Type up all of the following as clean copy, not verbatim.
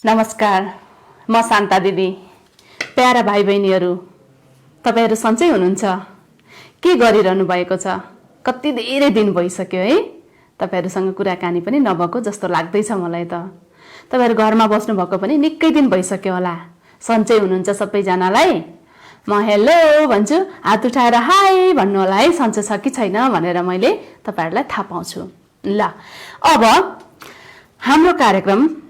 नमस्कार, म शान्ता दिदी। प्यारा भाइ बहिनीहरू, तपाईहरू सन्चै हुनुहुन्छ? के गरिरहनु भएको छ? कति धेरै दिन भइसक्यो है, तपाईहरूसँग कुराकानी पनि नभएको जस्तो लाग्दैछ मलाई त। तपाईहरू घरमा बस्नु भएको पनि निकै दिन भइसक्यो होला। सन्चै हुनुहुन्छ सबैजनालाई? म हेलो भन्छु, हात उठाएर हाई भन्नु होला है, सन्चै छ कि छैन भनेर मैले तपाईहरूलाई थाहा पाउँछु। ल, अब हाम्रो कार्यक्रम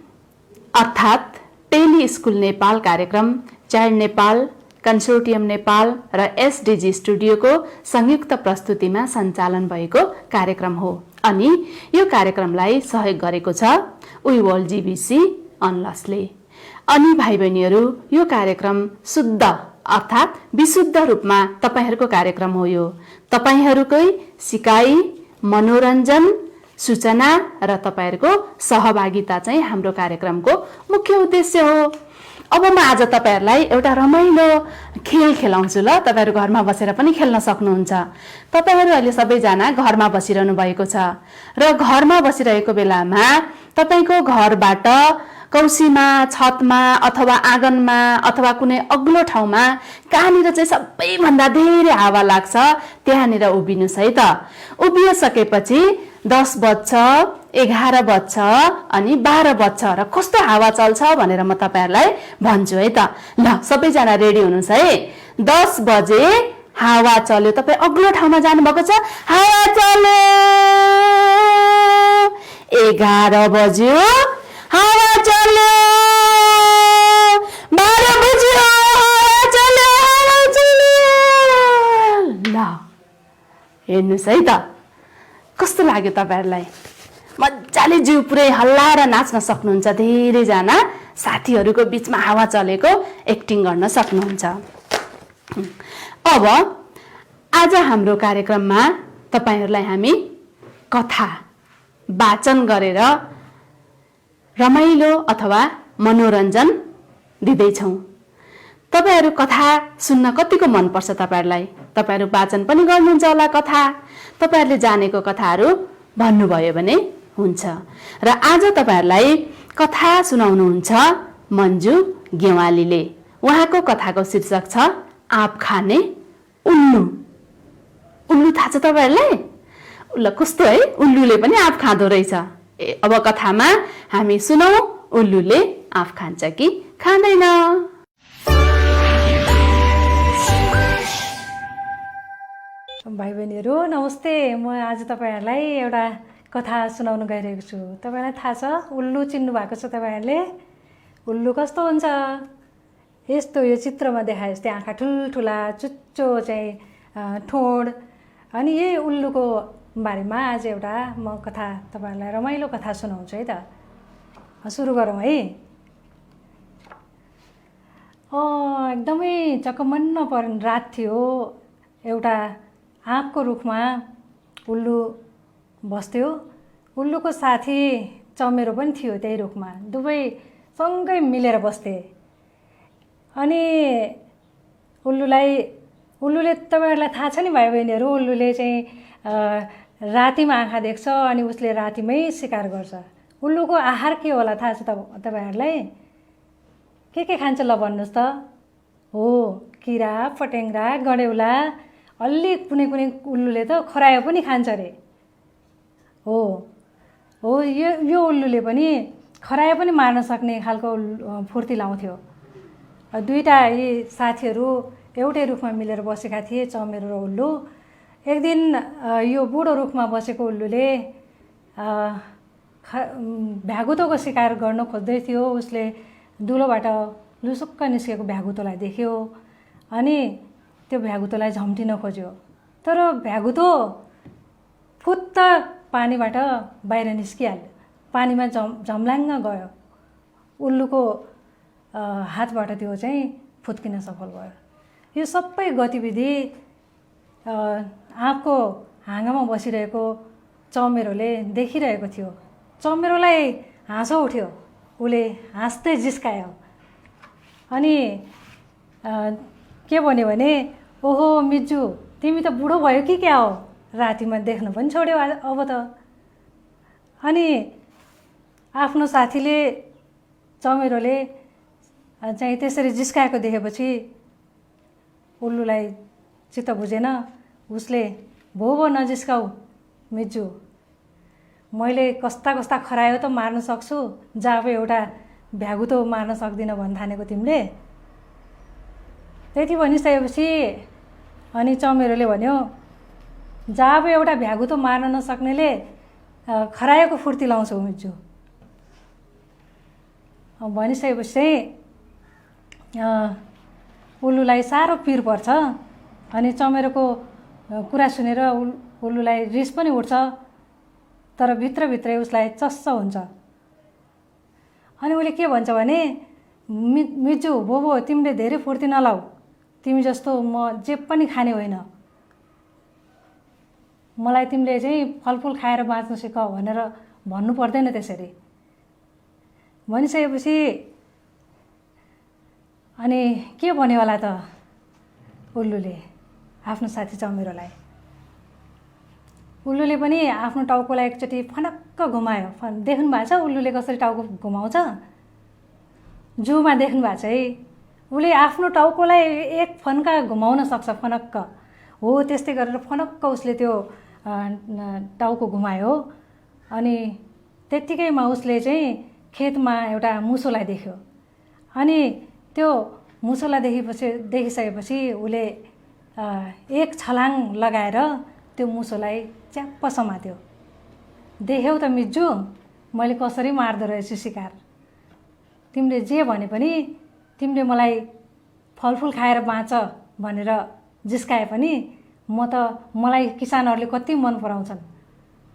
अर्थात् टेली स्कुल नेपाल कार्यक्रम चाइल्ड नेपाल, कन्सोर्टियम नेपाल र एसडिजी स्टुडियोको संयुक्त प्रस्तुतिमा सञ्चालन भएको कार्यक्रम हो। अनि यो कार्यक्रमलाई सहयोग गरेको छ वी वर्ल्ड जीबीसी अनलसले। अनि भाइ बहिनीहरू, यो कार्यक्रम शुद्ध अर्थात् विशुद्ध रूपमा तपाईहरूको कार्यक्रम हो। यो तपाईहरूकै सिकाइ, मनोरञ्जन, सूचना र तपाईहरूको सहभागिता चाहिँ हाम्रो कार्यक्रमको मुख्य उद्देश्य हो। अब म आज तपाईहरूलाई एउटा रमाइलो खेल खेलाउँछु। ल, तपाईहरू घरमा बसेर पनि खेल्न सक्नुहुन्छ। तपाईहरू अहिले सबैजना घरमा बसिरहनु भएको छ र घरमा बसिरहेको बेलामा तपाईको घरबाट कौसीमा, छतमा अथवा आँगनमा अथवा कुनै अग्लो ठाउँमा कहाँनिर चाहिँ सबैभन्दा धेरै हावा लाग्छ त्यहाँनिर उभिनुस् है त। उभिसकेपछि 10 बज्छ, 11 बज्छ अनि 12 बज्छ र कस्तो हावा चल्छ भनेर म तपाईहरूलाई भन्छु है त। ल, सबैजना रेडी हुनुहोस् है। 10 बजे हावा चल्यो, तपाईँ अग्लो ठाउँमा जानुभएको छ, हावा चल्यो। 11 बज्यो, हावा चल्यो। 12 बज्यो, हावा चल्यो, हावा चल्यो। ल, हेर्नुहोस् है त, कस्तो लाग्यो तपाईहरूलाई? मजाले जिउ पुरै हल्लाएर नाच्न सक्नुहुन्छ। धेरैजना साथीहरूको बिचमा हावा चलेको एक्टिङ गर्न सक्नुहुन्छ। अब आज हाम्रो कार्यक्रममा तपाईहरूलाई हामी कथा वाचन गरेर रमाइलो अथवा मनोरञ्जन दिँदैछौँ। तपाईहरू कथा सुन्न कतिको मनपर्छ तपाईहरूलाई? तपाईहरू वाचन पनि गर्नुहुन्छ होला कथा। तपाईहरूले जानेको कथाहरू भन्नुभयो भने हुन्छ। र आज तपाईहरूलाई कथा सुनाउनुहुन्छ मन्जु गेवालीले। उहाँको कथाको शीर्षक छ आँप खाने उल्लु। उल्लु थाहा छ तपाईहरूलाई? ल, कस्तो है, उल्लुले पनि आँप खाँदो रहेछ। अब कथामा हामी सुनौ, उल्लुले आँप खान्छ कि खाँदैन। भाइ बहिनीहरू नमस्ते। म आज तपाईँहरूलाई एउटा कथा सुनाउन गइरहेको छु। तपाईँलाई थाहा छ उल्लु चिन्नु भएको छ तपाईँहरूले? उल्लु कस्तो हुन्छ? यस्तो यो चित्रमा देखाए जस्तै आँखा ठुल्ठुला, चुच्चो चाहिँ ठोड। अनि यही उल्लुको बारेमा आज एउटा म कथा तपाईँहरूलाई रमाइलो कथा सुनाउँछु है त। सुरु गरौँ है। एकदमै चकमन्न पर्ने रात थियो। एउटा आँपको रुखमा उल्लु बस्थ्यो। उल्लुको साथी चमेरो पनि थियो त्यही रुखमा। दुवै सँगै मिलेर बस्थे। अनि उल्लुले तपाईँहरूलाई थाहा छ नि भाइ बहिनीहरू, उल्लुले चाहिँ रातिमा आँखा देख्छ अनि उसले रातिमै शिकार गर्छ। उल्लुको आहार के होला थाहा छ तपाईँहरूलाई? के खान्छ ल भन्नुहोस् त? हो, किरा, फटेङ्ग्रा, गडेउला, अलि कुनै उल्लुले त खरायो पनि खान्छ अरे। हो, यो उल्लुले पनि खरायो पनि मार्न सक्ने खालको फुर्ती लाउँथ्यो। दुईटा यी साथीहरू एउटै रुखमा मिलेर बसेका थिए, चमेरो र उल्लु। एक दिन यो बुढो रुखमा बसेको उल्लुले भ्यागुतोको शिकार गर्न खोज्दै थियो। उसले दुलोबाट लुसुक्क निस्केको भ्यागुतोलाई देख्यो अनि त्यो भ्यागुतोलाई झम्टिन खोज्यो। तर भ्यागुतो फुत्त पानीबाट बाहिर निस्किहाल्यो। पानीमा झम्लाङ्ग गयो। उल्लुको हातबाट त्यो चाहिँ फुत्किन सफल भयो। यो सबै गतिविधि आँपको हाँगामा बसिरहेको चमेरोले देखिरहेको थियो। चमेरोलाई हाँसो उठ्यो। उसले हाँस्दै जिस्कायो अनि के भन्यो भने, ओहो मिज्जु, तिमी त बुढो भयो कि क्या हो? रातिमा देख्न पनि छोड्यौ अब त। अनि आफ्नो साथीले चमेरोले चाहिँ त्यसरी जिस्काएको देखेपछि उल्लुलाई चित्त बुझेन। उसले भो नजिस्काऊ मिजु, मैले कस्ता कस्ता खरायो त मार्न सक्छु, जब एउटा भ्यागुतो मार्न सक्दिन भन्न ठानेको तिमीले। त्यति भनिसकेपछि अनि चमेरोले भन्यो, जब एउटा भ्यागुतो मार्न नसक्नेले खरायोको फुर्ती लाउँछौ मिजु। भनिसकेपछि चाहिँ उल्लुलाई साह्रो पिर पर्छ। अनि चमेरोको कुरा सुनेर उल्लुलाई रिस पनि उठ्छ, तर भित्रभित्रै उसलाई चस्स हुन्छ। अनि उसले के भन्छ भने, मिजु बोबो तिमीले धेरै फुर्ती नलाऊ, तिमी जस्तो म जे पनि खाने होइन, मलाई तिमीले चाहिँ फलफुल खाएर बाँच्न सिक भनेर भन्नु पर्दैन त्यसरी। भनिसकेपछि अनि के भन्यो होला त उल्लुले आफ्नो साथी चमेरोलाई। उल्लुले पनि आफ्नो टाउकोलाई एकचोटि फनक्क घुमायो। देख्नु भएको छ उल्लुले कसरी टाउको घुमाउँछ? जूमा देख्नु भएको छ है, उसले आफ्नो टाउकोलाई एक फन्का घुमाउन सक्छ फनक्क। हो त्यस्तै गरेर फनक्क उसले त्यो टाउको घुमायो। अनि त्यत्तिकैमा उसले चाहिँ खेतमा एउटा मुसोलाई देख्यो। अनि त्यो मुसोलाई देखिसकेपछि उसले एक छलाङ लगाएर त्यो मुसोलाई च्याप्प समात्यो। देख्यौ त मिजु, मैले कसरी मार्दो रहेछु शिकार। तिमीले जे भने पनि, तिमीले मलाई फलफुल खाएर बाँच भनेर जिस्काए पनि मलाई किसानहरूले कति मन पराउँछन्।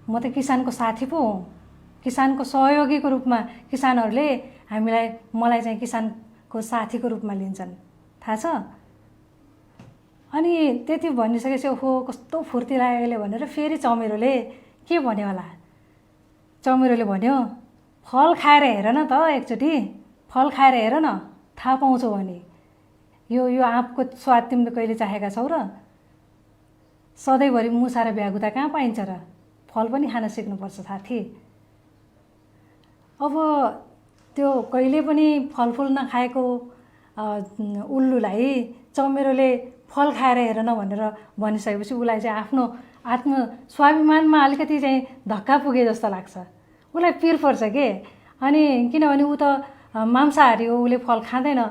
म त किसानको साथी पो हुँ, किसानको सहयोगीको रूपमा किसानहरूले मलाई चाहिँ किसानको साथीको रूपमा लिन्छन्, थाहा छ। अनि त्यति भनिसकेपछि ओहो कस्तो फुर्ती लाग्यो यसले भनेर फेरि चमेरोले के भन्यो होला। चमेरोले भन्यो, फल खाएर हेर न त एकचोटि, फल खाएर हेर न, थाहा पाउँछौ भने। यो आँपको स्वाद तिमीले कहिले चाहेका छौ र? सधैँभरि मुसा र भ्यागुता कहाँ पाइन्छ र? फल पनि खान सिक्नुपर्छ साथी। अब त्यो कहिले पनि फलफुल नखाएको उल्लुलाई चमेरोले फल खाएर हेर न भनेर भनिसकेपछि उसलाई चाहिँ आफ्नो आत्मस्वाभिमानमा अलिकति चाहिँ धक्का पुगे जस्तो लाग्छ। उसलाई पिर पर्छ के। अनि किनभने ऊ त मांसाहारी हो, उसले फल खाँदैन,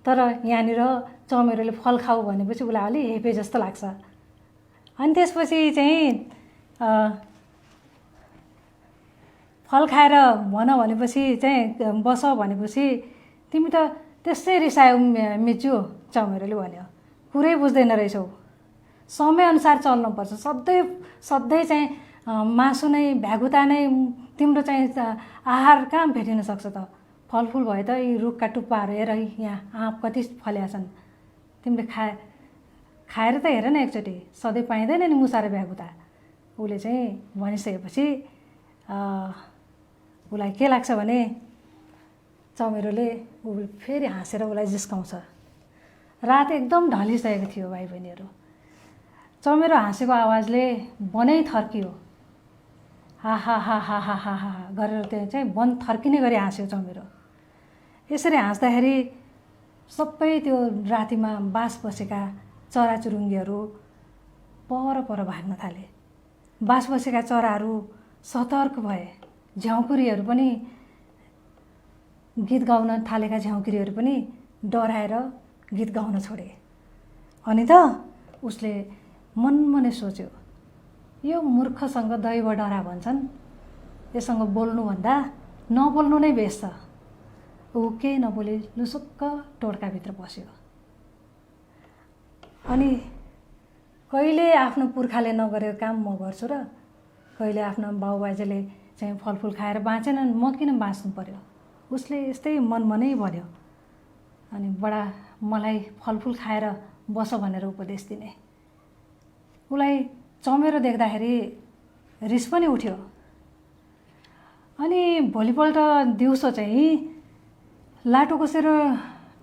तर यहाँनिर चमेरोले फल खाऊ भनेपछि उसलाई अलि हेपे जस्तो लाग्छ। अनि त्यसपछि चाहिँ फल खाएर भन भनेपछि चाहिँ बस भनेपछि तिमी त त्यसै रिसायौ मिजु, चमेरोले भन्यो। कुरै बुझ्दैन रहेछौ, समयअनुसार चल्नुपर्छ। सधैँ चाहिँ मासु नै भ्यागुता नै तिम्रो चाहिँ आहार कहाँ भेटिन सक्छ त? फलफुल भए त यी रुखका टुप्पाहरू हेर, यहाँ आँप कति फल्या छन्, तिमीले खाएर त हेर न एकचोटि, सधैँ पाइँदैन नि मुसा र भ्यागुता। उसले चाहिँ भनिसकेपछि उसलाई के लाग्छ भने चमेरोले फेरि हाँसेर उसलाई जिस्काउँछ। रात एकदम ढलिसकेको थियो भाइ बहिनीहरू। चमेरो हाँसेको आवाजले वनै थर्कियो। हा हा हा हा हा हा हा गरेर त्यो चाहिँ वन थर्किने गरी हाँस्यो चमेरो। यसरी हाँस्दाखेरि सबै त्यो रातिमा बास बसेका चराचुरुङ्गीहरू पर भाग्न थाले। बास बसेका चराहरू सतर्क भए। झ्याउकुरीहरू पनि, गीत गाउन थालेका झ्याउकुरीहरू पनि डराएर गीत गाउन छोडे। अनि त उसले मनमनै सोच्यो, यो मूर्खसँग दैव डरा भन्छन्, यससँग बोल्नुभन्दा नबोल्नु नै बेस छ। ऊ केही नबोली लुसुक्क टोड्काभित्र पस्यो। अनि कहिले आफ्नो पुर्खाले नगरेको काम म गर्छु र कहिले आफ्नो बाउबाजेले चाहिँ फलफुल खाएर बाँचेनन्, म किन बाँच्नु पर्यो? उसले यस्तै मनमनै भन्यो। अनि बडा मलाई फलफुल खाएर बस भनेर उपदेश दिने। उसलाई चमेरो देख्दाखेरि रिस पनि उठ्यो। अनि भोलिपल्ट दिउँसो चाहिँ लाटो कोसेर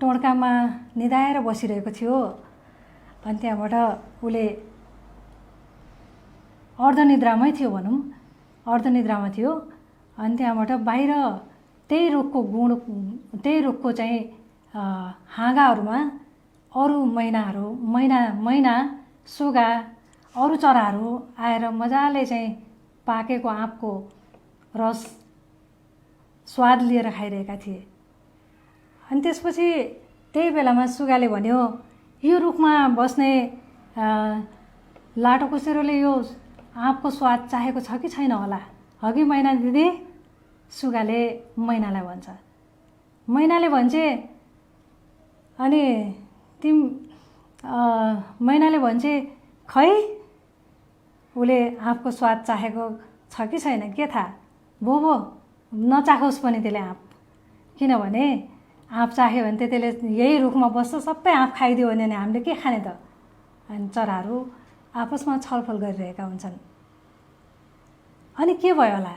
टोड्कामा निदाएर बसिरहेको थियो। अनि त्यहाँबाट उसले अर्धनिद्रामै थियो भनौँ, अर्धनिद्रामा थियो। अनि त्यहाँबाट बाहिर त्यही रुखको चाहिँ हाँगाहरूमा अरू मैना सुगा अरू चराहरू आएर मजाले चाहिँ पाकेको आँपको रस स्वाद लिएर खाइरहेका थिए। अनि त्यसपछि त्यही बेलामा सुगाले भन्यो, यो रुखमा बस्ने लाटोकोसेरोले यो आँपको स्वाद चाहेको छ कि छैन होला, हगी मैना दिदी? सुगाले मैनालाई भन्छ। मैनाले भन्छे अनि मैनाले भन्छे खै उसले आँपको स्वाद चाहेको छ कि छैन के थाहा, भो नचाहोस् पनि त्यसले आँप, किनभने आँप चाह्यो भने त्यसले यही रुखमा बस्छ, सबै आँप खाइदियो भने हामीले के खाने त? अनि चराहरू आपसमा छलफल गरिरहेका हुन्छन्। अनि के भयो होला?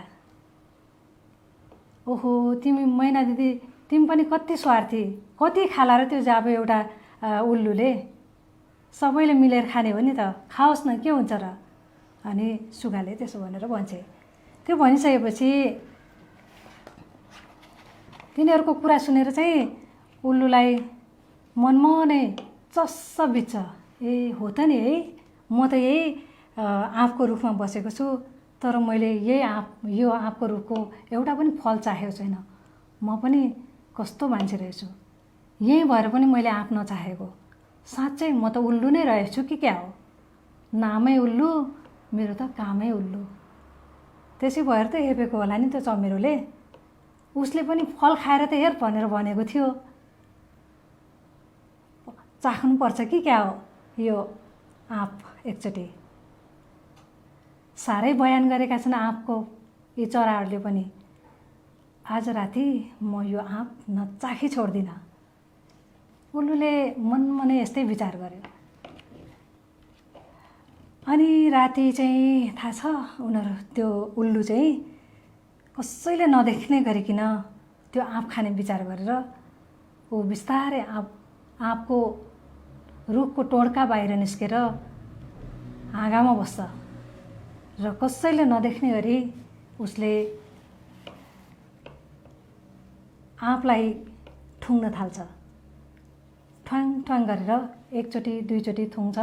ओहो तिमी मैना दिदी, तिमी पनि कति स्वार्थी, कति खाला र त्यो जाबो एउटा उल्लुले, सबैले मिलेर खाने हो नि त, खाओस् न के हुन्छ र? अनि सुगाले त्यसो भनेर भन्छे। त्यो भनिसकेपछि तिनीहरूको कुरा सुनेर चाहिँ उल्लुलाई मनमनै चस्स बित्छ। ए हो त नि है, म त यही आँपको रुखमा बसेको छु, तर मैले यो आँपको रुखको एउटा पनि फल चाहेको छैन। म पनि कस्तो मान्छे रहेछु, यही भएर पनि मैले आँप नचाहेको। साँच्चै म त उल्लु नै रहेछु कि क्या हो? नामै उल्लु, मेरो त कामै उल्लु। त्यसै भएर त हेपेको होला नि त्यो चमेरोले, उसले पनि फल खाएर त हेर भनेर भनेको थियो। चाख्नुपर्छ कि क्या हो यो आँप एकचोटि। साह्रै बयान गरेका छन् आँपको यी चराहरूले पनि। आज राति म यो आँप नचाखी छोड्दिनँ। उल्लुले मनमनै यस्तै विचार गर्यो। अनि राति चाहिँ थाहा छ उनीहरू त्यो उल्लु चाहिँ कसैले नदेख्ने गरिकन त्यो आँप खाने विचार गरेर ऊ बिस्तारै आँपको रुखको टोड्का बाहिर निस्केर हाँगामा बस्छ र कसैले नदेख्ने गरी उसले आँपलाई ठुङ्न थाल्छ। ठ्वाङ ठ्वाङ गरेर एकचोटि दुईचोटि ठुङ्छ।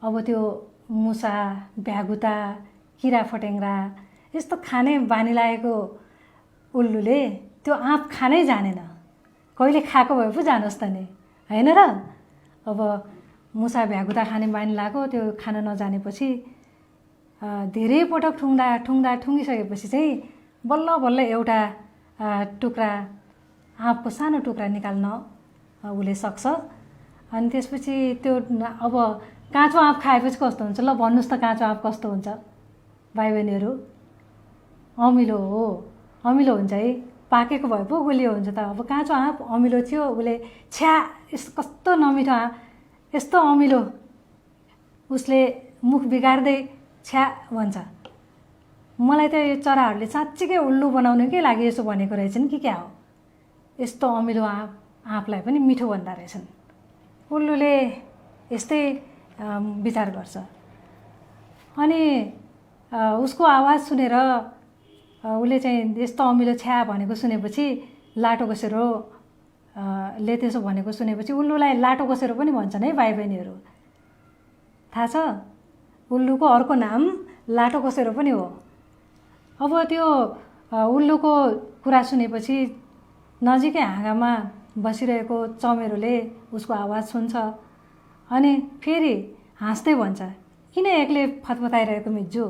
अब त्यो मुसा, भ्यागुता, किरा फटेङ्ग्रा यस्तो खाने बानी लागेको उल्लुले त्यो आँप खानै जानेन। कहिले खाएको भए पो जानोस् त नि, होइन र? अब मुसा भ्यागुता खाने बानी लाग्यो, त्यो खान नजानेपछि धेरै पटक ठुङ्गिसकेपछि चाहिँ बल्ल बल्ल एउटा टुक्रा आँपको सानो टुक्रा निकाल्न उसले सक्छ। अनि त्यसपछि त्यो अब काँचो आँप खाएपछि कस्तो हुन्छ ल भन्नुहोस् त? काँचो आँप कस्तो हुन्छ भाइ बहिनीहरू? अमिलो हो, अमिलो हुन्छ है। पाकेको भए पो गुलियो हुन्छ त। अब काँचो आँप अमिलो थियो, उसले छ्या कस्तो नमिठो आँप, यस्तो अमिलो, उसले मुख बिगार्दै छ्या भन्छ। मलाई त यो चराहरूले साँच्चीकै उल्लु बनाउनुकै लागि यसो भनेको रहेछन् कि क्या हो? यस्तो अमिलो आँपलाई पनि मिठो भन्दा रहेछन्। उल्लुले यस्तै विचार गर्छ। अनि उसको आवाज सुनेर उसले चाहिँ यस्तो अमिलो छ्या भनेको सुनेपछि लाटोकोसेरो ले त्यसो भनेको सुनेपछि उल्लुलाई लाटोकोसेरो पनि भन्छन् है भाइ बहिनीहरू, थाहा छ? उल्लुको अर्को नाम लाटोकोसेरो पनि हो। अब त्यो उल्लुको कुरा सुनेपछि नजिकै हाँगामा बसिरहेको चमेरोले उसको आवाज सुन्छ अनि फेरि हाँस्दै भन्छ, किन एक्लै फतफताइरहेको मिज्जू?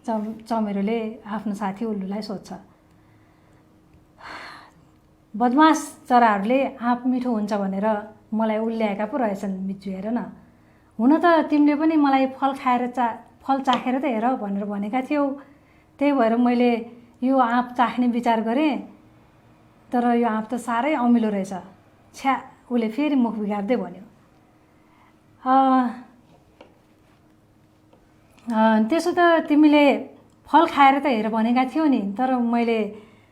चमेरोले आफ्नो साथी उल्लुलाई सोध्छ। बदमास चराहरूले आँप मिठो हुन्छ भनेर मलाई उल्ल्याएका पो रहेछन् मिज्जू, हेर न। हुन त तिमीले पनि मलाई फल चाखेर त हेर भनेर भनेका थियौ, त्यही भएर मैले यो आँप चाख्ने विचार गरेँ, तर यो आँप त साह्रै अमिलो रहेछ। छ्या, उसले फेरि मुख बिगार्दै भन्यो। त्यसो त तिमीले फल खाएर त हेर भनेका थियौ नि, तर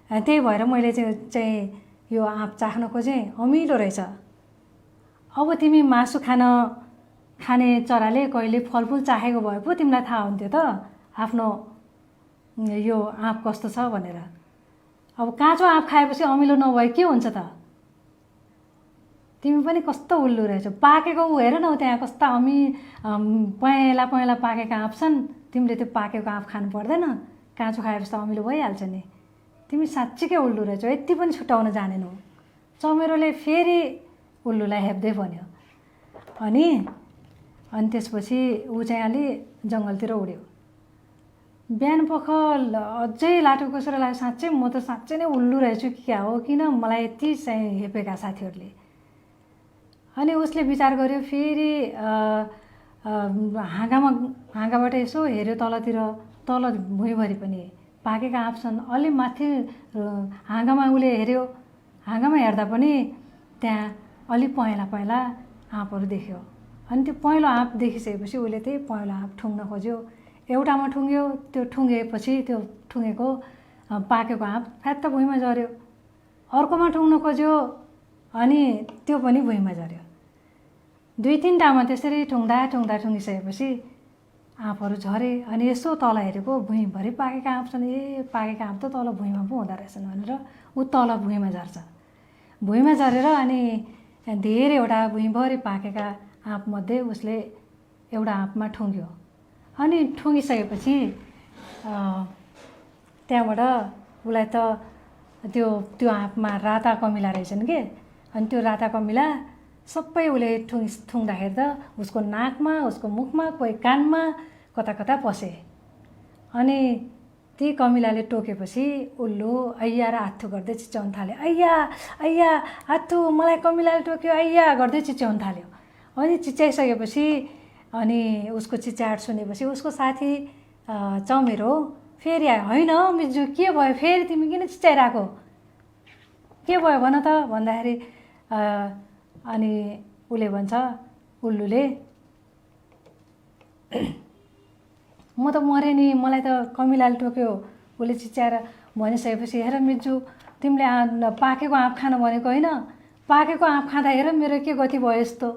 त्यही भएर मैले चाहिँ यो आँप चाख्न खोजेँ, अमिलो रहेछ। अब तिमी मासु खाने चराले कहिले फलफुल चाहेको भए पो तिमीलाई थाहा हुन्थ्यो त आफ्नो यो आँप कस्तो छ भनेर। अब काँचो आँप खाएपछि अमिलो नभए के हुन्छ त? तिमी पनि कस्तो उल्लु रहेछौ। पाकेको हेर न त्यहाँ कस्ता पहेँला पहेँला पाकेका आँप छन्। तिमीले त्यो पाकेको आँप खानु पर्दैन, काँचो खाएपछि त अमिलो भइहाल्छ नि। तिमी साँच्चीकै उल्लु रहेछौ, यति पनि छुट्याउन जानेनौ। चमेरोले फेरि उल्लुलाई हेप्दै भन्यो। अनि त्यसपछि ऊ चाहिँ अलि जङ्गलतिर उड्यो। बिहान पख अझै लाटो कोसेर लाग्यो, साँच्चै म त साँच्चै नै उल्लु रहेछु कि क्या हो, किन मलाई यति चाहिँ हेपेका साथीहरूले। अनि उसले विचार गर्यो, फेरि हाँगाबाट यसो हेऱ्यो तलतिर, तल भुइँभरि पनि पाकेका आँप छन्। अलि माथि हाँगामा उसले हेऱ्यो, हाँगामा हेर्दा पनि त्यहाँ अलि पहेँला पहेँला आँपहरू देख्यो। अनि त्यो पहेँलो आँप देखिसकेपछि उसले त्यही पहेँलो आँप ठुङ्न खोज्यो। एउटामा ठुङ्ग्यो, त्यो ठुङ्गेपछि त्यो ठुङ्गेको पाकेको आँप फ्यात्त भुइँमा झऱ्यो। अर्कोमा ठुङ्न खोज्यो अनि त्यो पनि भुइँमा झऱ्यो। 2-3टामा त्यसरी ठुङ्गिसकेपछि आँपहरू झरे। अनि यसो तल हेरेको, भुइँभरि पाकेका आँप छन्। ए पाकेका आँप त तल भुइँमा पो हुँदो रहेछन् भनेर ऊ तल भुइँमा झर्छ। भुइँमा झरेर अनि धेरैवटा भुइँभरि पाकेका आँपमध्ये उसले एउटा आँपमा ठुङ्ग्यो। अनि ठुङ्गिसकेपछि त्यहाँबाट उसलाई त त्यो आँपमा राता कमिला रहेछन् के। अनि त्यो राता कमिला सबै उसले ठुङ्दाखेरि त उसको नाकमा, उसको मुखमा, कोही कानमा, कता कता पसे। अनि ती कमिलाले टोकेपछि उल्लु अय्या र हात्थु गर्दै चिच्याउन थाल्यो। अय्या अय्या हात्थु, मलाई कमिलाले टोक्यो अय्या गर्दै चिच्याउन थाल्यो। अनि चिच्याइसकेपछि अनि उसको चिच्याहाट सुनेपछि उसको साथी चमेरो फेरि आयो। होइन मिजु, के भयो फेरि, तिमी किन चिच्याइरहेको, के भयो भन त भन्दाखेरि अनि उसले भन्छ, उल्लुले, म त मरेँ नि, मलाई त कमिलाले टोक्यो। उसले चिच्याएर भनिसकेपछि, हेर मिजु, तिमीले पाकेको आँप खान भनेको होइन, पाकेको आँप खाँदा हेर मेरो के गति भयो यस्तो,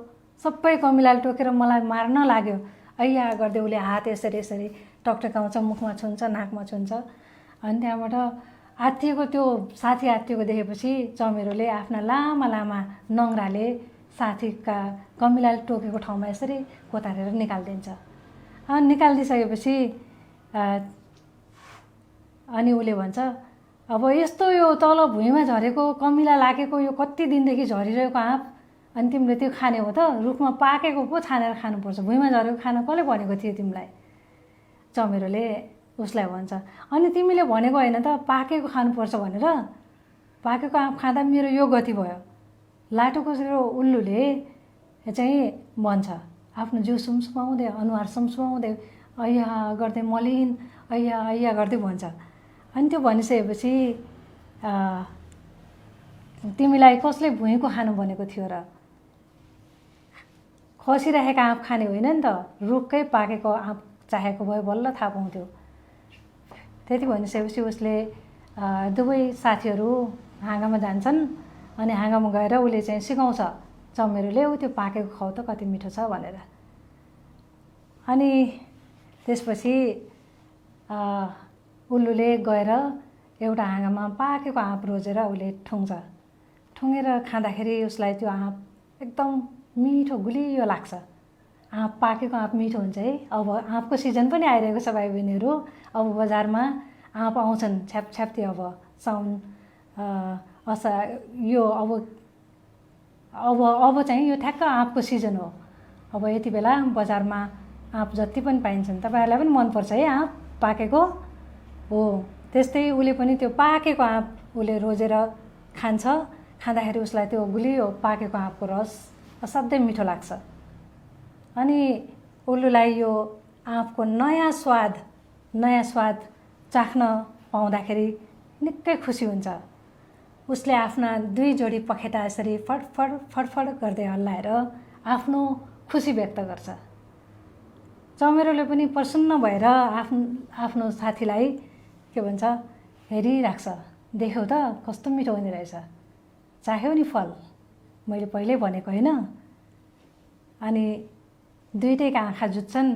सबै कमिलाले टोकेर मलाई मार्न लाग्यो। अय्या गर्दै उसले हात यसरी यसरी टकटकाउँछ, मुखमा छुन्छ, नाकमा छुन्छ। अनि त्यहाँबाट आत्तिएको त्यो साथी आत्तिएको देखेपछि चमेरोले आफ्ना लामा लामा नङ्ग्राले साथीका कमिलाले टोकेको ठाउँमा यसरी कोतारेर निकालिदिन्छ। अनि निकालिदिइसकेपछि अनि उसले भन्छ, अब यस्तो यो तल भुइँमा झरेको कमिला लागेको यो कति दिनदेखि झरिरहेको आँप, अनि तिमीले त्यो खाने हो त? रुखमा पाकेको पो छानेर खानुपर्छ, भुइँमा झरेको खान कसले भनेको थियो तिमीलाई? चमेरोले उसलाई भन्छ। अनि तिमीले भनेको होइन त पाकेको खानुपर्छ भनेर? पाकेको आँप खाँदा मेरो यो गति भयो। लाटोकोसेरो उल्लुले चाहिँ भन्छ, आफ्नो जिउ सुमसुमाउँदै, अनुहार सुमसुमाउँदै अय्या गर्दै मलिन अय्या अय्या गर्दै भन्छ। अनि त्यो भनिसकेपछि तिमीलाई कसले भुइँको खानु भनेको थियो र? खसिरहेका आँप खाने होइन नि त, रुखकै पाकेको आँप चाहेको भए बल्ल थाहा पाउँथ्यो। त्यति भनिसकेपछि उसले दुवै साथीहरू हाँगामा जान्छन्। अनि हाँगामा गएर उसले चाहिँ सिकाउँछ चमेरोले, ऊ त्यो पाकेको खाऊ त कति मिठो छ भनेर। अनि त्यसपछि उल्लुले गएर एउटा हाँगामा पाकेको आँप रोजेर उसले ठुङ्छ। ठुङ्गेर खाँदाखेरि उसलाई त्यो आँप एकदम मिठो गुलियो लाग्छ। आँप पाकेको आँप मिठो हुन्छ है। अब आँपको सिजन पनि आइरहेको छ भाइ बहिनीहरू। अब बजारमा आँप आउँछन् छ्यापछ्याप्ती। अब साउन यो अब चाहिँ यो ठ्याक्क आँपको सिजन हो। अब यति बेला बजारमा आँप जति पनि पाइन्छन्। तपाईँहरूलाई पनि मनपर्छ है आँप पाकेको हो। त्यस्तै उसले पनि त्यो पाकेको आँप उसले रोजेर खान्छ। खाँदाखेरि उसलाई त्यो गुलियो पाकेको आँपको रस असाध्यै मिठो लाग्छ। अनि उल्लुलाई यो आँपको नयाँ स्वाद चाख्न पाउँदाखेरि निकै खुसी हुन्छ। उसले आफ्ना 2 जोडी पखेटा यसरी फडफड फडफड गर्दै हल्लाएर आफ्नो खुसी व्यक्त गर्छ। चमेरोले पनि प्रसन्न भएर आफ्नो साथीलाई के भन्छ, हेरिराख्छ। देख्यौ त कस्तो मिठो हुने रहेछ, चाह्यौ नि फल, मैले पहिल्यै भनेको होइन। अनि दुईटैका आँखा जुत्छन्।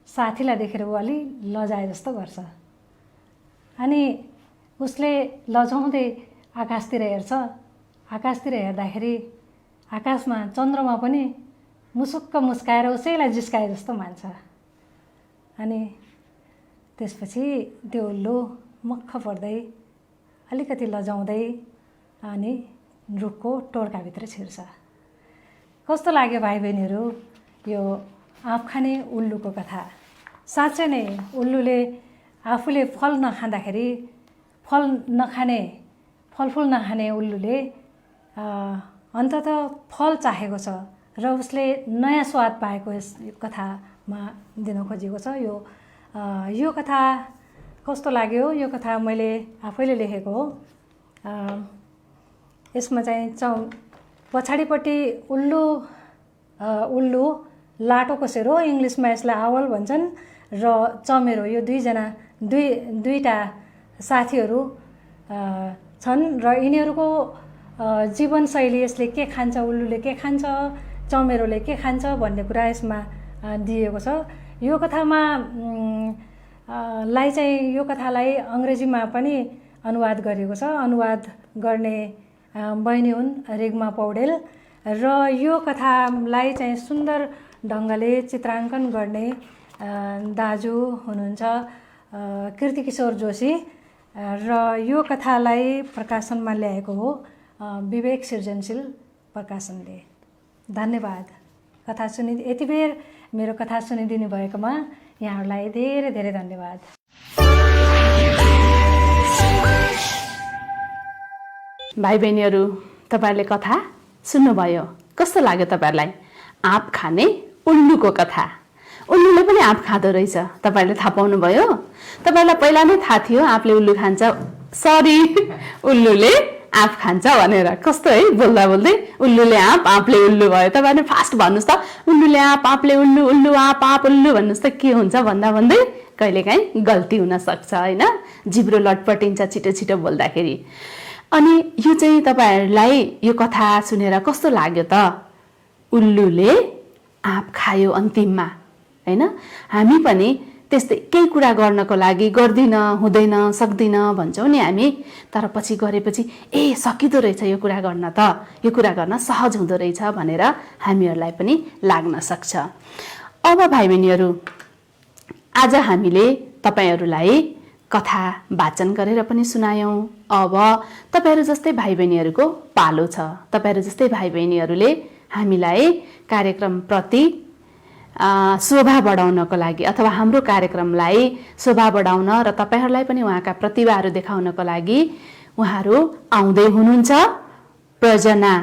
साथीलाई देखेर ऊ अलि लजाए जस्तो गर्छ। अनि उसले लजाउँदै आकाशतिर हेर्छ। आकाशतिर हेर्दाखेरि आकाशमा चन्द्रमा पनि मुसुक्क मुस्काएर उसैलाई जिस्काए जस्तो मान्छ। अनि त्यसपछि त्यो उल्लु मक्ख पर्दै अलिकति लजाउँदै अनि रुखको टोड्काभित्र छिर्छ। कस्तो लाग्यो भाइ बहिनीहरू यो आँप खाने उल्लुको कथा? साँच्चै नै उल्लुले आफूले फल नखाँदाखेरि फलफुल नखाने उल्लुले अन्ततः फल चाहेको छ र उसले नयाँ स्वाद पाएको यस कथामा दिन खोजेको छ। यो कथा कस्तो लाग्यो? यो कथा मैले आफैले लेखेको हो। यसमा चाहिँ पछाडिपट्टि उल्लु लाटोको सेरो, इङ्ग्लिसमा यसलाई आउल भन्छन्, र चमेरो, यो दुईटा साथीहरू छन् र यिनीहरूको जीवनशैली, यसले के खान्छ, उल्लुले के खान्छ, चमेरोले के खान्छ भन्ने कुरा यसमा दिएको छ। यो कथालाई अङ्ग्रेजीमा पनि अनुवाद गरिएको छ। अनुवाद गर्ने बहिनी हुन् रेग्मा पौडेल, र यो कथालाई चाहिँ सुन्दर ढङ्गले चित्राङ्कन गर्ने दाजु हुनुहुन्छ कीर्तिकिशोर जोशी, र यो कथालाई प्रकाशनमा ल्याएको हो विवेक सृजनशील प्रकाशनले। धन्यवाद। यति बेर मेरो कथा सुनिदिनु भएकोमा यहाँहरूलाई धेरै धेरै धन्यवाद। भाइ बहिनीहरू, तपाईँहरूले कथा सुन्नुभयो। कस्तो लाग्यो तपाईँहरूलाई? आँप खाने उल्लुको कथा। उल्लुले पनि आँप खाँदो रहेछ, तपाईँहरूले थाहा पाउनुभयो? तपाईँहरूलाई पहिला नै थाहा थियो आँपले उल्लु खान्छ, सरी उल्लुले आँप खान्छ भनेर। कस्तो है, बोल्दा बोल्दै उल्लुले आँप, आँपले उल्लु भयो। तपाईँहरूले फास्ट भन्नुहोस् त, उल्लुले आँप, आँपले उल्लु, उल्लु आँप, आँप उल्लु भन्नुहोस् त, के हुन्छ भन्दा भन्दै कहिलेकाहीँ गल्ती हुनसक्छ होइन, जिब्रो लटपटिन्छ छिटो छिटो बोल्दाखेरि। अनि यो चाहिँ तपाईँहरूलाई यो कथा सुनेर कस्तो लाग्यो त? उल्लुले आँप खायो अन्तिममा होइन। हामी पनि त्यस्तै केही कुरा गर्नको लागि गर्दिन, हुँदैन, सक्दिन भन्छौँ नि हामी, तर पछि गरेपछि सकिँदो रहेछ यो कुरा गर्न त, यो कुरा गर्न सहज हुँदो रहेछ भनेर हामीहरूलाई पनि लाग्न सक्छ। अब भाइ बहिनीहरू, आज हामीले तपाईँहरूलाई कथा वाचन गरेर पनि सुनायौँ। अब तपाईँहरू जस्तै भाइ बहिनीहरूको पालो छ। तपाईँहरू जस्तै भाइ बहिनीहरूले हामीलाई कार्यक्रमप्रति शोभा बढाउनको लागि अथवा हाम्रो कार्यक्रमलाई शोभा बढाउन र तपाईँहरूलाई पनि उहाँका प्रतिभाहरू देखाउनको लागि उहाँहरू आउँदै हुनुहुन्छ। प्रजना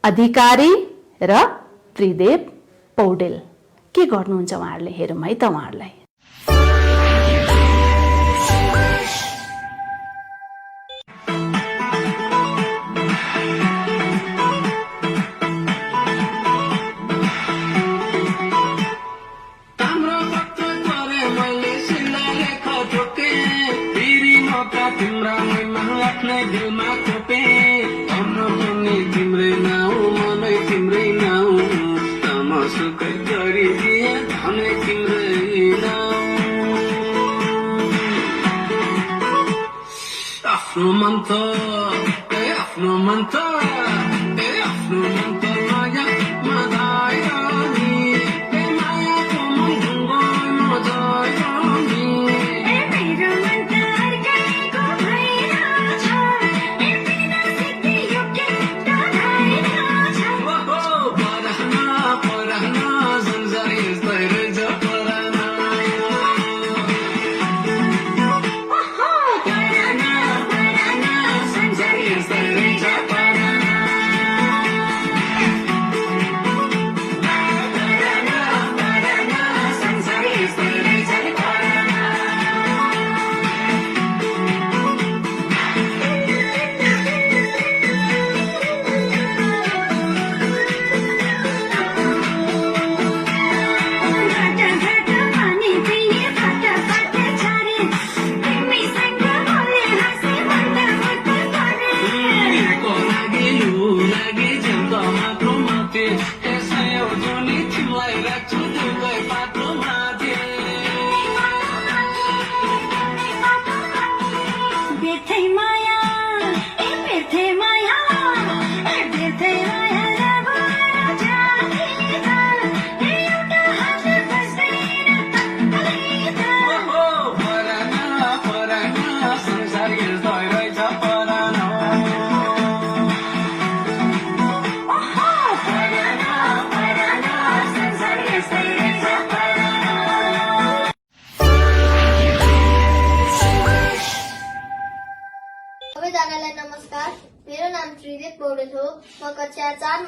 अधिकारी र त्रिदेव पौडेल के गर्नुहुन्छ उहाँहरूले? हेरौँ है त उहाँहरूलाई।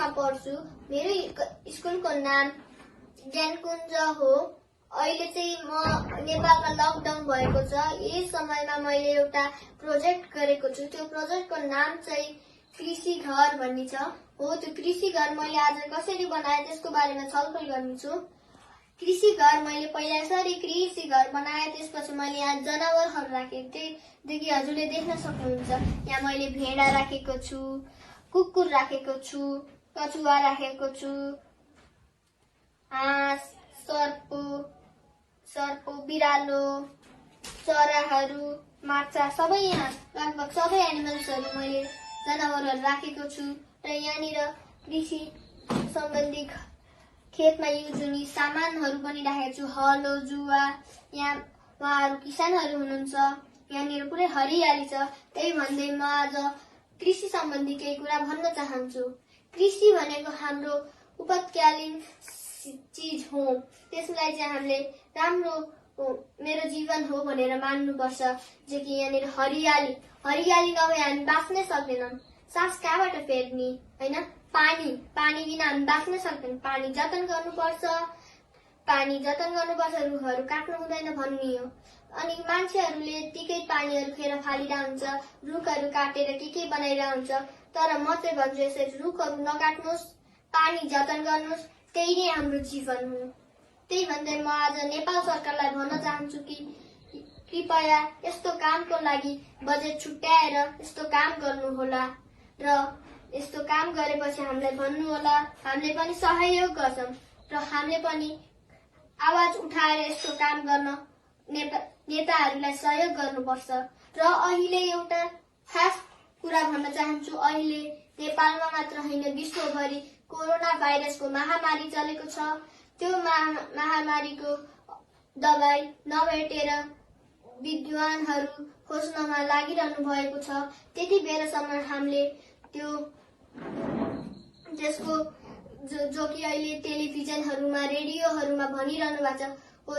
कक्षामा पढ्छु। मेरो स्कुलको नाम ज्ञानकुञ्ज हो। अहिले चाहिँ म नेपालमा लकडाउन भएको छ। यही समयमा मैले एउटा प्रोजेक्ट गरेको छु। त्यो प्रोजेक्टको नाम चाहिँ कृषि घर भन्ने छ। हो, त्यो कृषि घर मैले आज कसरी बनाएँ त्यसको बारेमा छलफल गर्नेछु। कृषि घर मैले पहिला यसरी कृषि घर बनाएँ, त्यसपछि मैले यहाँ जनावरहरू राखेँ। त्यहीदेखि हजुरले देख्न सक्नुहुन्छ यहाँ मैले भेडा राखेको छु, कुकुर राखेको छु, कछुवा राखेको छु, हाँस, सर्प, बिरालो, चराहरू, माछा सबै यहाँ लगभग सबै एनिमल्सहरू मैले जनावरहरू राखेको छु। र यहाँनिर कृषि सम्बन्धी खेतमा युज हुने सामानहरू पनि राखेको छु। हलो, जुवा, यहाँ उहाँहरू किसानहरू हुनुहुन्छ। यहाँनिर पुरै हरियाली छ। त्यही भन्दै म आज कृषि सम्बन्धी केही कुरा भन्न चाहन्छु। कृषि भनेको हाम्रो उपत्कालीन चिज हो। त्यसलाई चाहिँ हामीले राम्रो मेरो जीवन हो भनेर मान्नुपर्छ। जो कि यहाँनिर हरियाली नभए हामी बाँच्नै सक्दैनौँ। सास कहाँबाट फेर्ने होइन? पानी बिना हामी बाँच्न सक्दैनौँ। पानी जतन गर्नुपर्छ, रुखहरू काट्नु हुँदैन भन्ने हो। अनि मान्छेहरूले यत्तिकै पानीहरू खेर फालिरहेको हुन्छ, रुखहरू काटेर के बनाइरहेको हुन्छ। तर म चाहिँ भन्छु यसरी रुखहरू नकाट्नुहोस्, पानी जतन गर्नुहोस्, त्यही नै हाम्रो जीवन हो। त्यही भन्दै म आज नेपाल सरकारलाई भन्न चाहन्छु कि कृपया यस्तो कामको लागि बजेट छुट्याएर यस्तो काम गर्नुहोला र यस्तो काम गरेपछि हामीलाई भन्नुहोला। हामीले पनि सहयोग गर्छौँ र हामीले पनि आवाज उठाएर यस्तो काम गर्न नेताहरूलाई सहयोग गर्नुपर्छ। र अहिले एउटा खास कुरा भन्न चाहन्छु। अहिले नेपालमा मात्र होइन, विश्वभरि कोरोना भाइरसको महामारी चलेको छ। त्यो महामारीको दबाई नभेटेर विद्वानहरू खोज्नमा लागिरहनु भएको छ। त्यति बेलासम्म हामीले त्यसको जो कि अहिले टेलिभिजनहरूमा, रेडियोहरूमा भनिरहनु भएको छ हो,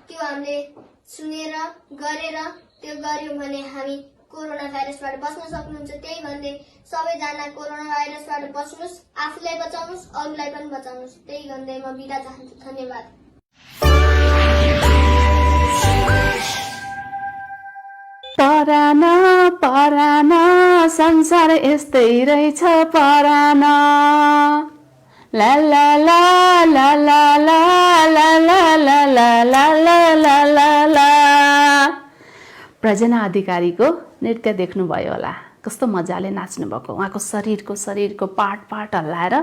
त्यो हामीले सुनेर गरेर त्यो गर्यो भने हामी कोरोना भाइरसबाट बच्न सक्नुहुन्छ। त्यही भन्दै सबैजना कोरोना भाइरसबाट बच्नुहोस्, आफूलाई बचाउनुहोस्, अरूलाई पनि बचाउनुहोस्। त्यही भन्दै म बिदा चाहन्छु। धन्यवाद। पराना संसार यस्तै रहेछ पराना। ला ला ला ला ला ला ला ला ला ला ला ला ला ला। प्रजना अधिकारीको नृत्य देख्नुभयो होला, कस्तो मजाले नाच्नु भएको। उहाँको शरीरको पार्ट हल्लाएर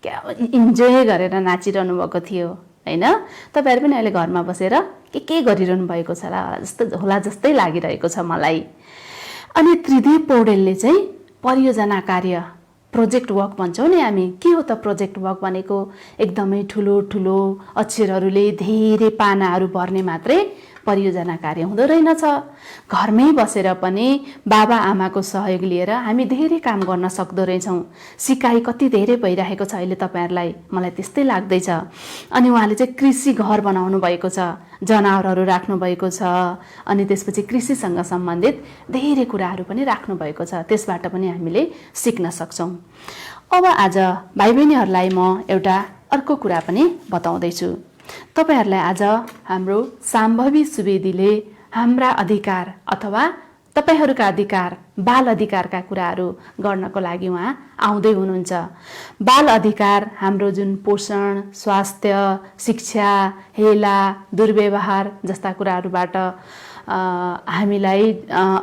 क्या इन्जोय गरेर नाचिरहनु भएको थियो होइन। तपाईँहरू पनि अहिले घरमा बसेर के गरिरहनु भएको छ होला जस्तै लागिरहेको छ मलाई। अनि त्रिदेव पौडेलले चाहिँ परियोजना कार्य, प्रोजेक्ट वर्क भन्छौँ नि हामी। के हो त प्रोजेक्ट वर्क भनेको? एकदमै ठुलो अक्षरहरूले धेरै पानाहरू भर्ने मात्रै परियोजना कार्य हुँदो रहेनछ। घरमै बसेर पनि बाबा आमाको सहयोग लिएर हामी धेरै काम गर्न सक्दो रहेछौँ। सिकाइ कति धेरै भइरहेको छ अहिले तपाईँहरूलाई, मलाई त्यस्तै लाग्दैछ। अनि उहाँले चाहिँ कृषि घर बनाउनु भएको छ, जनावरहरू राख्नु भएको छ, अनि त्यसपछि कृषिसँग सम्बन्धित धेरै कुराहरू पनि राख्नु भएको छ। त्यसबाट पनि हामीले सिक्न सक्छौँ। अब आज भाइ बहिनीहरूलाई म एउटा अर्को कुरा पनि बताउँदैछु। तपाईहरूलाई आज हाम्रो साम्भवी सुवेदीले हाम्रा अधिकार अथवा तपाईहरूका अधिकार, बाल अधिकारका कुराहरू गर्नको लागि उहाँ आउँदै हुनुहुन्छ। बाल अधिकार हाम्रो जुन पोषण, स्वास्थ्य, शिक्षा, हेला, दुर्व्यवहार जस्ता कुराहरूबाट हामीलाई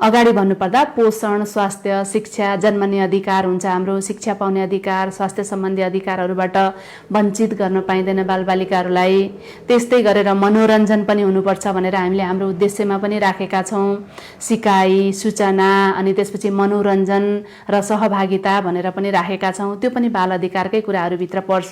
अगाडि भन्नुपर्दा पोषण, स्वास्थ्य, शिक्षा, जन्मने अधिकार हुन्छ हाम्रो, शिक्षा पाउने अधिकार, स्वास्थ्य सम्बन्धी अधिकारहरूबाट वञ्चित गर्न पाइँदैन बालबालिकाहरूलाई। त्यस्तै गरेर मनोरञ्जन पनि हुनुपर्छ भनेर हामीले हाम्रो उद्देश्यमा पनि राखेका छौँ। सिकाइ, सूचना, अनि त्यसपछि मनोरञ्जन र सहभागिता भनेर पनि राखेका छौँ। त्यो पनि बाल अधिकारकै कुराहरूभित्र पर्छ।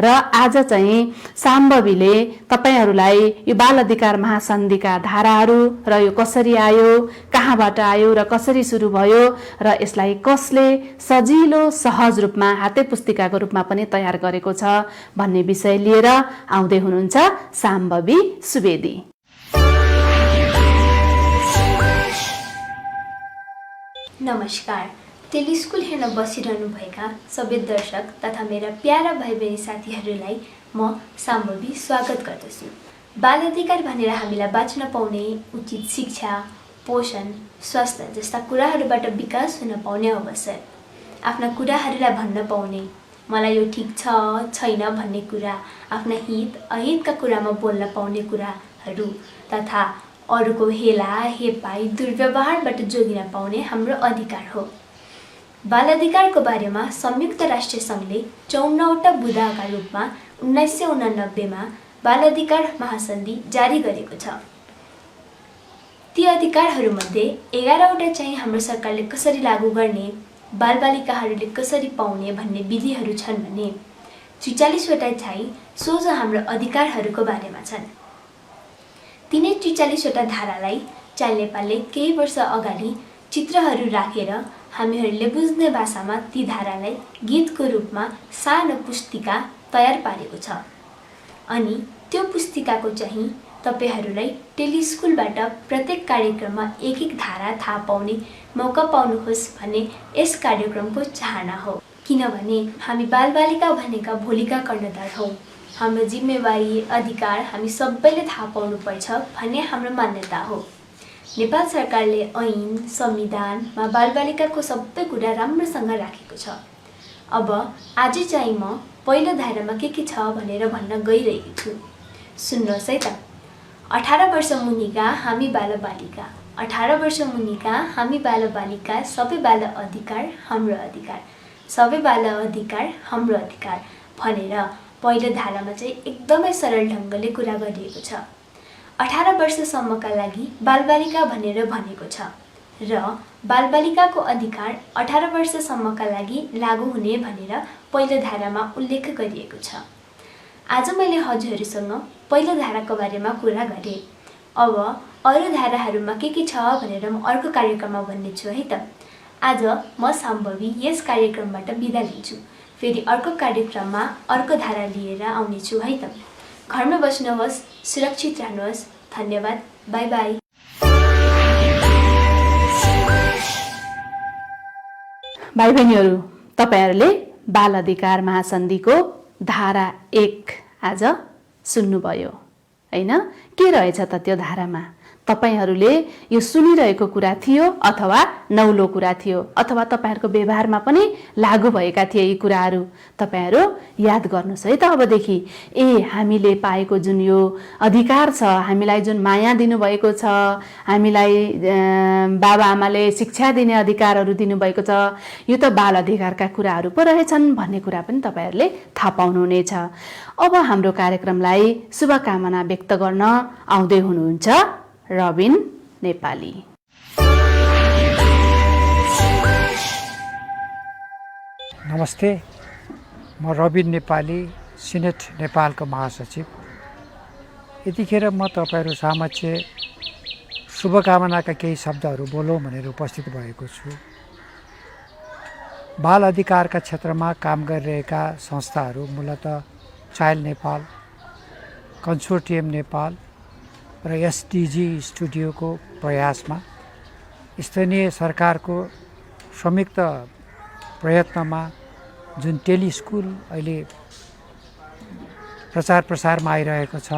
र आज चाहिँ साम्भवीले तपाईहरूलाई यो बाल अधिकार महासन्धिका धाराहरू र यो कसरी आयो, कहाँबाट आयो र कसरी सुरु भयो र यसलाई कसले सजिलो सहज रूपमा हाते पुस्तिकाको रूपमा पनि तयार गरेको छ भन्ने विषय लिएर आउँदै हुनुहुन्छ साम्भवी सुवेदी। नमस्कार, टेलिस्कुल हेर्न बसिरहनुभएका सबै दर्शक तथा मेरा प्यारा भाइ बहिनी साथीहरूलाई म साम्भवी स्वागत गर्दछु। बाल अधिकार भनेर हामीलाई बाँच्न पाउने उचित शिक्षा, पोषण, स्वास्थ्य जस्ता कुराहरूबाट विकास हुन पाउने अवसर, आफ्ना कुराहरूलाई भन्न पाउने, मलाई यो ठिक छ छैन भन्ने कुरा, आफ्ना हित अहितका कुरामा बोल्न पाउने कुराहरू तथा अरूको हेला हेपाई दुर्व्यवहारबाट जोगिन पाउने हाम्रो अधिकार हो। बाल अधिकारको बारेमा संयुक्त राष्ट्र सङ्घले 54वटा बुँदाका रूपमा 1989मा बाल अधिकार महासन्धि जारी गरेको छ। ती अधिकारहरूमध्ये 11वटा चाहिँ हाम्रो सरकारले कसरी लागू गर्ने, बालबालिकाहरूले कसरी पाउने भन्ने विधिहरू छन् भने 46वटा चाहिँ सोझो हाम्रो अधिकारहरूको बारेमा छन्। तिनै 46वटा धारालाई चाइल्ड नेपालले केही वर्ष अगाडि चित्रहरू राखेर हामीहरूले बुझ्ने भाषामा ती धारालाई गीतको रूपमा सानो पुस्तिका तयार पारेको छ। अनि त्यो पुस्तिकाको चाहिँ तपाईहरूलाई टेलिस्कुलबाट प्रत्येक कार्यक्रममा एक एक धारा थाहा पाउने मौका पाउनुहोस् भन्ने यस कार्यक्रमको चाहना हो। किनभने हामी बालबालिका भनेका भोलिका कर्णधार हौँ। हाम्रो जिम्मेवारी अधिकार हामी सबैले थाहा पाउनुपर्छ भन्ने हाम्रो मान्यता हो। नेपाल सरकारले ऐन संविधानमा बालबालिकाको सबै कुरा राम्रोसँग राखेको छ। अब आज चाहिँ म पहिलो धारामा के छ भनेर भन्न गइरहेकी छु। सुन्नुहोस् है त। 18 वर्ष मुनिका हामी बालबालिका, 18 वर्ष मुनिका हामी बालबालिका, सबै बाल अधिकार हाम्रो अधिकार, सबै बाल अधिकार हाम्रो अधिकार भनेर पहिलो धारामा चाहिँ एकदमै सरल ढङ्गले कुरा गरिएको छ। 18 वर्षसम्मका लागि बालबालिका भनेर भनेको छ र बालबालिकाको अधिकार 18 वर्षसम्मका लागि लागू हुने भनेर पहिलो धारामा उल्लेख गरिएको छ। आज मैले हजुरहरूसँग पहिलो धाराको बारेमा कुरा गरेँ। अब अरू धाराहरूमा के छ भनेर म अर्को कार्यक्रममा भन्ने छु है त। आज म साम्भवी यस कार्यक्रमबाट बिदा लिन्छु। फेरि अर्को कार्यक्रममा अर्को धारा लिएर आउनेछु है त। घरमा बस्नुहोस्, सुरक्षित रहनुहोस्। धन्यवाद। By by. भाइ बहिनीहरू, तपाईहरूले बाल अधिकार महासन्धिको धारा 1 आज सुन्नुभयो हैन? के रहेछ त त्यो धारामा? तपाईहरूले यो सुनिरहेको कुरा थियो अथवा नौलो कुरा थियो अथवा तपाईहरूको व्यवहारमा पनि लागू भएका थिए यी कुराहरू। तपाईहरू याद गर्नुहोस् है त अबदेखि। हामीले पाएको जुन यो अधिकार छ, हामीलाई जुन माया दिनुभएको छ, हामीलाई बाबाआमाले शिक्षा दिने अधिकारहरू दिनुभएको छ, यो त बाल अधिकारका कुराहरू पो रहेछन् भन्ने कुरा पनि तपाईहरूले थाहा पाउनुहुनेछ। अब हाम्रो कार्यक्रमलाई शुभकामना व्यक्त गर्न आउँदै हुनुहुन्छ रबिन नेपाली। नमस्ते, म रबिन नेपाली, सिनेट नेपालको महासचिव। यतिखेर म तपाईहरू समक्ष शुभकामनाका केही शब्दहरू बोलौँ भनेर उपस्थित भएको छु। बाल अधिकारका क्षेत्रमा काम गरिरहेका संस्थाहरू मूलतः चाइल्ड नेपाल, कन्सोर्टियम नेपाल र एसडिजी स्टुडियोको प्रयासमा स्थानीय सरकारको संयुक्त प्रयत्नमा जुन टेलिस्कुल अहिले प्रचार प्रसारमा आइरहेको छ,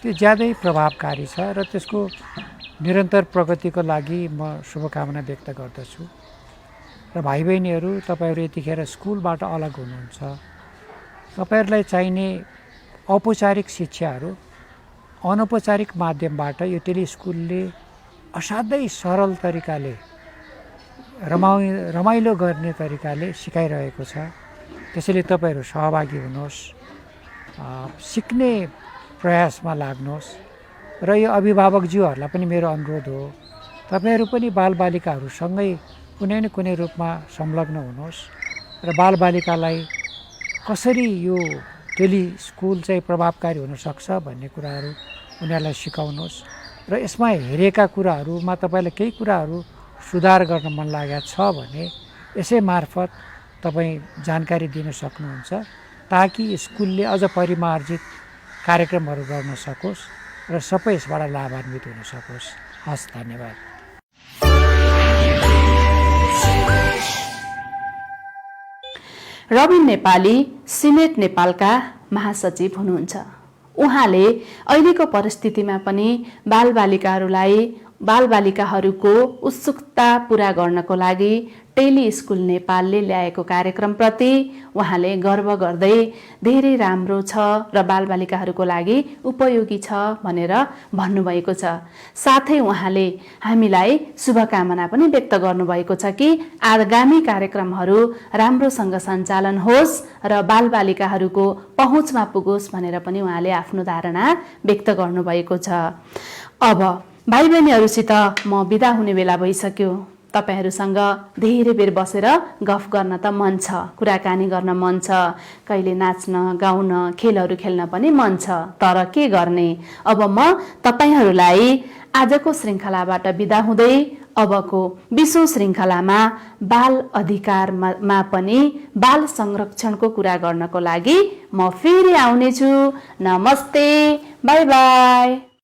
त्यो ज्यादै प्रभावकारी छ र त्यसको निरन्तर प्रगतिको लागि म शुभकामना व्यक्त गर्दछु। र भाइ बहिनीहरू, तपाईहरू यतिखेर स्कुलबाट अलग हुनुहुन्छ। तपाईहरूलाई चाहिने औपचारिक शिक्षाहरू अनौपचारिक माध्यमबाट यो टेलिस्कुलले असाध्यै सरल तरिकाले रमाइलो गर्ने तरिकाले सिकाइरहेको छ। त्यसैले तपाईहरू सहभागी हुनुहोस्, सिक्ने प्रयासमा लाग्नुहोस्। र यो अभिभावकज्यूहरूलाई पनि मेरो अनुरोध हो, तपाईहरू पनि बालबालिकाहरूसँगै कुनै न कुनै रूपमा संलग्न हुनुहोस् र बालबालिकालाई कसरी यो टेलिस्कुल चाहिँ प्रभावकारी हुनसक्छ भन्ने कुराहरू उनीहरूलाई सिकाउनुहोस्। र यसमा हेरेका कुराहरूमा तपाईँलाई केही कुराहरू सुधार गर्न मन लागेको छ भने यसै मार्फत तपाईँ जानकारी दिन सक्नुहुन्छ, ताकि स्कुलले अझ परिमार्जित कार्यक्रमहरू गर्न सकोस् र सबै यसबाट लाभान्वित हुन सकोस्। हस्, धन्यवाद। रबिन नेपाली सिनेट नेपालका महासचिव हुनुहुन्छ। उहाँले अहिलेको परिस्थितिमा पनि बालबालिकाहरूको उत्सुकता पूरा गर्नको लागि टेली स्कुल नेपालले ल्याएको कार्यक्रमप्रति उहाँले गर्व गर्दै धेरै राम्रो छ र बालबालिकाहरूको लागि उपयोगी छ भनेर भन्नुभएको छ। साथै उहाँले हामीलाई शुभकामना पनि व्यक्त गर्नुभएको छ कि आगामी कार्यक्रमहरू राम्रोसँग सञ्चालन होस् र बालबालिकाहरूको पहुँचमा पुगोस् भनेर पनि उहाँले आफ्नो धारणा व्यक्त गर्नुभएको छ। अब भाइ बहिनीहरूसित म बिदा हुने बेला भइसक्यो। तपाईहरूसँग धेरै बेर बसेर गफ गर्न त मन छ, कुराकानी गर्न मन छ, कहिले नाच्न गाउन खेलहरू खेल्न पनि मन छ, तर के गर्ने। अब म तपाईहरूलाई आजको श्रृङ्खलाबाट बिदा हुँदै अबको 20औं श्रृङ्खलामा बाल अधिकारमा पनि बाल संरक्षणको कुरा गर्नको लागि म फेरि आउनेछु। नमस्ते, बाई बाई।